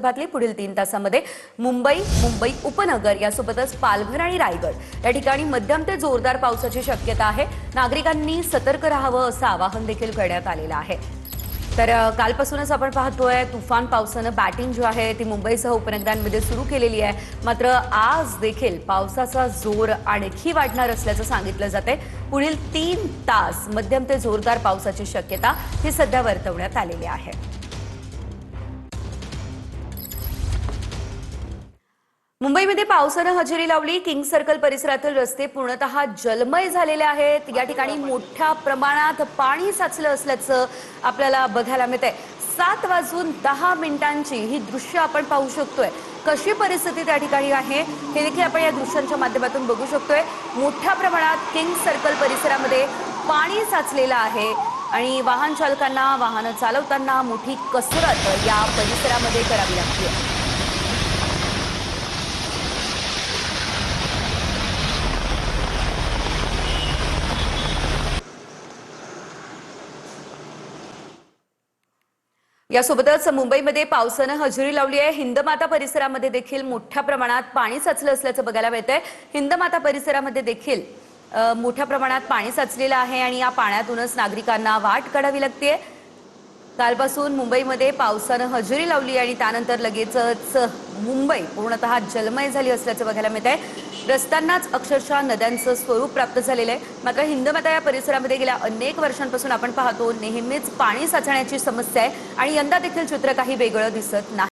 विदर्भातली पुढील 3 तासांमध्ये मुंबई उपनगर यासोबतच पालघर आणि रायगड या ठिकाणी मध्यम ते जोरदार पावसाची शक्यता आहे। नागरिकांनी सतर्क राहावं असं आवाहन देखील करण्यात आलेलं आहे। तर कालपासूनच आपण पाहतोय तुफान पावसानं बॅटिंग जो आहे ती मुंबईसह उपनगरांमध्ये सुरू केलेली आहे। मात्र आज देखील पावसाचा जोर आणखी वाढणार असल्याचं सांगितलं जातंय। पुढील 3 तास मध्यम ते जोरदार पावसाची शक्यता ही सध्या वर्तवण्यात आलेली आहे। मुंबईमध्ये पावसानं हजेरी लावली। किंग सर्कल परिसरातील रस्ते पूर्णतः जलमय झालेले आहेत। या ठिकाणी मोठ्या प्रमाणात पाणी साचलं असल्याचं आपल्याला बघायला मिळतंय। 7:10 ही दृश्य आपण पाहू शकतोय। कशी परिस्थिती त्या ठिकाणी आहे हे देखील आपण या दृश्यांच्या माध्यमातून बघू शकतोय। मोठ्या प्रमाणात किंग सर्कल परिसरामध्ये पाणी साचलेलं आहे आणि वाहन चालकांना वाहन चालवताना मोठी कसरत या परिसरामध्ये करावी लागते। यासोबतच मुंबईमध्ये पावसानं हजेरी लावली आहे। हिंदमाता परिसरामध्ये देखील मोठ्या प्रमाणात पाणी साचलं असल्याचं बघायला मिळतंय। हिंदमाता परिसरामध्ये देखील मोठ्या प्रमाणात पाणी साचलेलं आहे आणि या पाण्यातूनच नागरिकांना वाट काढावी लागते। कालपासून मुंबईमध्ये पावसानं हजेरी लावली आणि त्यानंतर लगेचच मुंबई पूर्णतः जलमय झाली असल्याचं बघायला मिळतंय। रस्त्यांनाच अक्षरशः नद्यांचं स्वरूप प्राप्त झालेलं आहे। मात्र हिंदमाता या परिसरामध्ये गेल्या अनेक वर्षांपासून आपण पाहतो नेहमीच पाणी साचण्याची समस्या आहे आणि यंदा देखील चित्र काही वेगळं दिसत नाही।